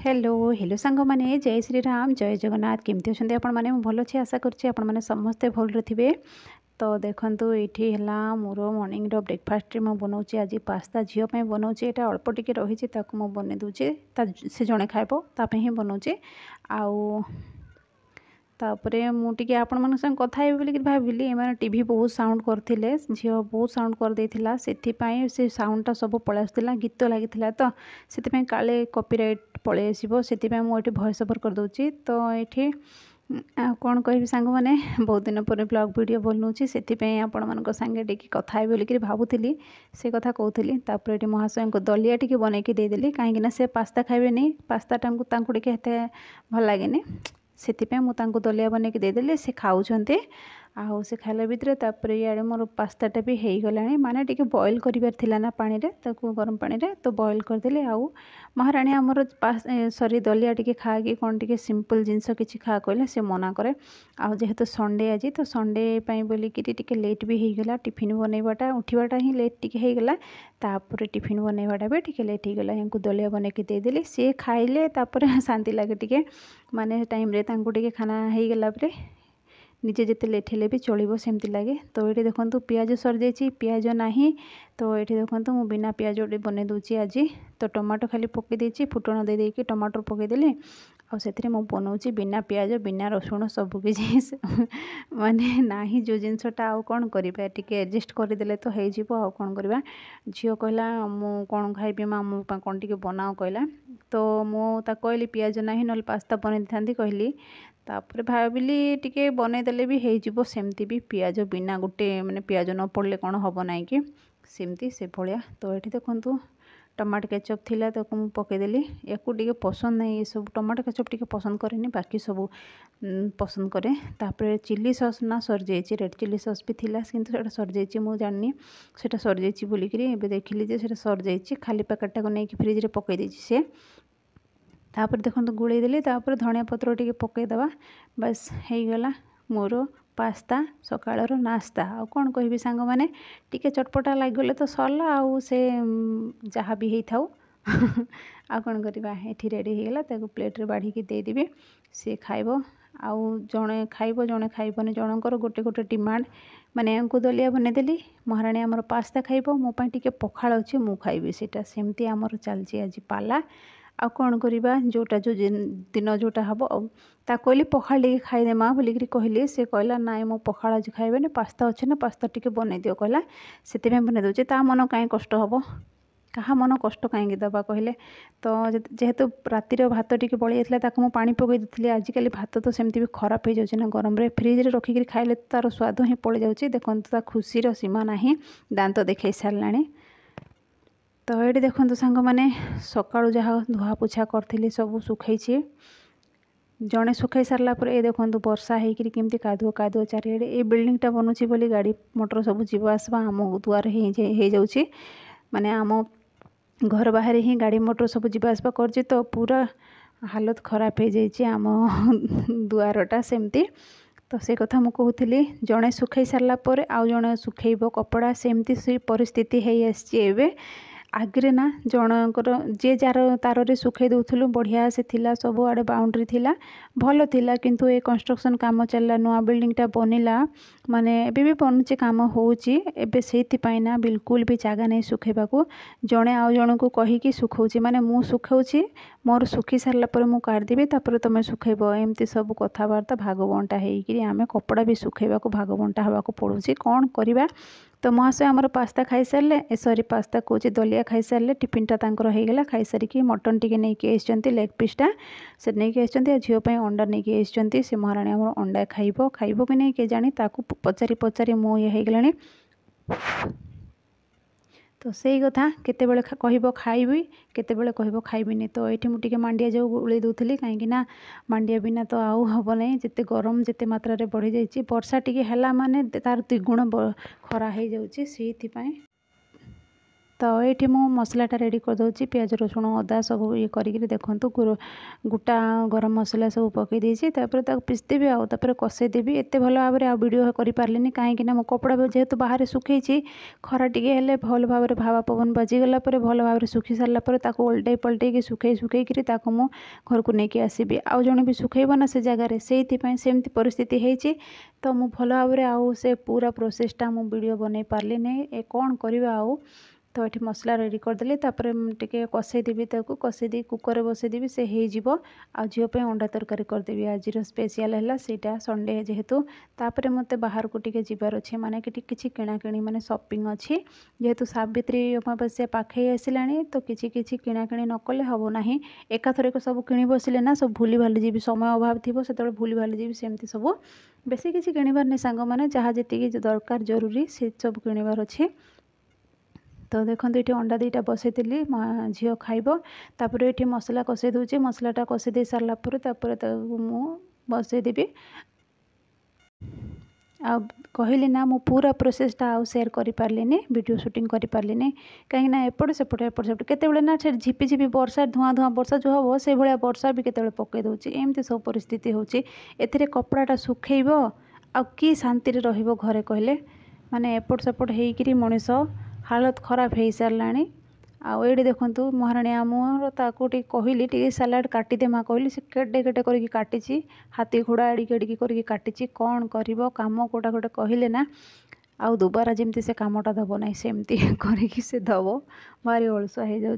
Hello hello सांग मैंने जय श्री राम जय जगन्नाथ केमती अच्छा आपण मैंने भल अच्छे आशा करुँचे आपण मैंने समस्ते भल थे। तो देखो ये है मोर मॉर्निंग ब्रेकफास्ट में बनाऊँ आज पास्ता झील बनाऊँ यहाँ अल्प टिके रही बन दूचे से जड़े खाइब ताप ही बनाऊँ आउ तापर मुझे आपण मन संग कथा बोलिक भाविली एम टीवी बहुत साउंड करते झील बहुत साउंड करदेला से साउंडटा सब पलि आसाला गीत लगी तो से काले कॉपीराइट पलि आसो से मुझे वॉइस ओवर करदे। तो ये कौन कह सांग मैंने बहुत दिन पर ब्लॉग वीडियो बनाऊँगी से आपण मान संगे टी कथा बोलिक भावुली से कथा कहूली। तापर ये महाशय को दलिया टी बनईकी देदेली कहीं से पास्ता खाइबे पास्ता टे भल लगे से दलिया बनईकी देदेली से खाऊँच आउ से खाला भितर तापर इे मोर पास्ताटा भी हो गला माने टी बॉयल कर ना पानी रे गरम पानी रे तो बॉयल करदेली आउ महाराणी आमर सॉरी दलिया टी खा कि कौन टी सिंपल जिनस कि खा कहले से मना करे आउ जेहेतु संडे आज तो संडे बोलिकी टी लेट भी हो गला टिफिन बनइबाटा उठवाटा ही लेट टी हो गला तापर टिफिन बनइबाटा भी टी लेट हो गला इनको दलिया बनईकी देदेली सी खाइले तापर शांति लगे टी माने टाइम रे तांको टी खाना हो गला परे निजे जिते लेट हेले भी चलो सेमती लगे। तो ये देखो पियाज सरी जाइए पियाज ना तो ये देखो मुझे बिना पियाज बन दूची आज तो टमाटो खाली पकई देती फुटण दे देकी टमाटर पकईदेली आ से बनाऊँ बिना पियाज बिना रसुण सबकि माने ना जो जिनसटा आउ कौन करा टी एडजस्ट करदे तो हो कौन करवा झील कहला मु कौन खाइबी माँ मो कौन टी बनाओ कहला तो मुझे कहली पियाज ना ना पास्ता बनई था कहली तापर भाविली टिके बनईदेले भी हो सेमती भी पियाज बिना गोटे माने पियाज न पड़े कौन हम ना कि सेमती से भाया। तो ये देखो टमाटो केचप थिला तो मुझे पकईदेली या टे पसंद नहीं ये सब टमाटो केचप टे पसंद करेनि बाकी सब पसंद करे। तापर चिली सॉस ना सरी जाइए रेड चिली सॉस भी थिला किंतु सरी जाइए मुझे जानी से सरी जाइए बोलिकी देखिली जे सरी जाइए खाली पैकेटा को लेकिन फ्रिज में पकई देछि से तापर देखो गुड़ेदेली तापर धनिया पत्र टी पकईदबा बस हो गला मोर पास्ता सकाळर नास्ता आ कौन कहि सांग मैंने टी चटपटा लगिगले तो सरला आउ से जहाँ भी हो थाउ आ कौन करवा ये रेडी हो गला प्लेट्रे बाढ़ी देदेवी सी खाइब आउ जड़े खाइब जड़े खाइबनी जनकर गोटे गोटे डिमांड माने यांकु दलिया बनईदेली महाराणी आमर पास्ता खाइब मोपाई टी पखाल अच्छे मु खाइबी सेटा सेमती आमर चलची आज पाला आ कौन करवा जोटा जो दिन जोटा हम ता कहली पखाल टे खाईदे माँ बोलिकी कहली से कहला नाई मो पखाल आज खाइबे पास्ता अच्छे ना पास्ता टी बनई दियो कहला से बनई दूचे ता मन कहीं कष्ट हम क्या मन कष्ट कहीं दबा कहले। तो जेहेतु रातिर भात टी बड़ी जाता मुझे पानी पकई देती आजिकल भात तो सेमती भी खराब हो जाए ना गरम रे फ्रिज रे रखिक खाइले तार स्वाद ही पड़ जाऊँगी देखो खुशीर सीमा ना दांत देखई सारा। तो ये देखो सांग मैंने सकाळु जहाँ धुआ पोछा करी सब सुखई जड़े सुखई सारा पर ये देखो वर्षा होकर केमती कादुआ कादुआ चारिड़े ये बिल्डिंगटा बनूची बोली गाड़ी मोटर सब जीव आसवा आम दुआर हो जाऊँगी माने आम घर बाहर ही गाड़ी मोटर सब जीव आसवा कर तो पूरा हालत खराब हो जाइए आम दुआरटा सेमती। तो से कथा मु कहूली जड़े सुखई सारा पर आउ जड़े सुखेब कपड़ा सेमती से परिस्थिति है आसवे आगे ना जनकर जे जार तार सुखई दूलु बढ़िया से थिला सब आड़े बाउंड्री थिला भल थिला किंतु ए कंस्ट्रक्शन काम चलला नुआ बिल्डिंगटा बनिला माने एबे भी बनुचे काम होउची एबे सेति ना बिल्कुल भी जगह नहीं सुखेबाकू जड़े आउ जन को कहीकि सुखौची माने मु सुखौची मोर सुखी सारा पर मु काटिदेवी तापर तुम सुखेब एमती सब कथबार्ता भागबंटा होकर आम कपड़ा भी सुखेबाकू भागबंटा होबाकू पड़ुची कौन करवा। तो महाशय आमर पास्ता खाई सारे सॉरी पास्ता कौच दलिया खाई सारे टिफिनटा तांकर हो गला खाई सारिकी मटन टी नहीं आसती लेग पीसटा से नहीं आसती झील अंडा नहीं आसती से महाराणी आम अंडा खाइब खाइब कि नहीं के जानी ताकू पचारि पचारि मो ये हो गला। तो से कथा केतेबेले कहब खाइबी केतेबेले कहब खाइबिनी। तो ये मुझे मांडिया जो गोले दूसरी कहीं मांडिया बिना तो आउ हम नहीं जिते गरम जिते मात्रा रे बढ़ी जाइए वर्षा टी है माने तार द्विगुण खरा हो जाऊँगी से। तो ये मु मसलाटा रेडी कर दूँगी प्याज रसुण अदा सब ये करी देखूँ गोटा गरम मसला सब पकई देसी पीसदेवी आउे कषेदेवी एत भल भाव में वीडियो कर पारे कहीं मो कपड़ा जेहेतु बाहर सुखई खरा टे भल भाव में भावा पवन बाजिगला भल भाव में सुखी सारापर ओल्टाई पलटै सुखई सुखई मुझे घर को लेकिन आसबि आउ जड़े भी सुखैब ना से जगार से परिस्थिति होती तो मुझे भल भाव में आउ से पूरा प्रोसेसटा मु वीडियो बन पार्ली नहीं कौन करवा आउ तो ये मसला रेडी करदेली टे कषेदेवी कषेदी कुकर बसईदेवी से हो झीप अंडा तरकारी करदेवी आज स्पेशल है सीटा संडे जेहेतु तापर मत बाहर को टिके जीवार अच्छे माने कि किसी किणाकिणी माने शॉपिंग अच्छी जेहेतु सावित्री अमावास्या पाखे आसला तो किसी किसी किणाकिणी न कले हम ना एकाथरक सब किणी बसिले ना सब भूली भाली जीवी समय अभाव थी से भूली भाली जीवी सेमती सब बेसी किसी किणवार नहीं सांग मैंने जहाँ जी दरकार जरूरी से सब किणवार अच्छे तो देखो ये अंडा दीटा बसई झील खाइब तापर ये मसला कषे दूचे मसलाटा कषे दे सारापर मु बसईदेवी आ कहली ना मु पूरा प्रोसेसटा आउ शेयर कर पार्लिनी वीडियो शूटिंग कर पार्लिनी कहीं एपट सेपट केतबेले ना से झिपी झिपी वर्षा धुआं धुआं वर्षा जो हम से भाया वर्षा भी केतबेले पकई दूची एमती सब परिस्थिति होची एथिरे कपड़ाटा सुखेब आ कि शांति रहिबो घरे कहले माने एपट सेपट होइकिरी मनीष हालत खराब हो सारा आए देखूँ महाराणी आमर ताकू कहली टी सालाड काटिदे माँ कहली से केटे केटे करके काटी हाथी घोड़ा एडिक एडिक करके काटी कौन कर कम कोटा गोटे कहले ना आउ दुबारा जमती से कामटा दब ना सेमती करके से दब भारी अलसुआ हो जाए।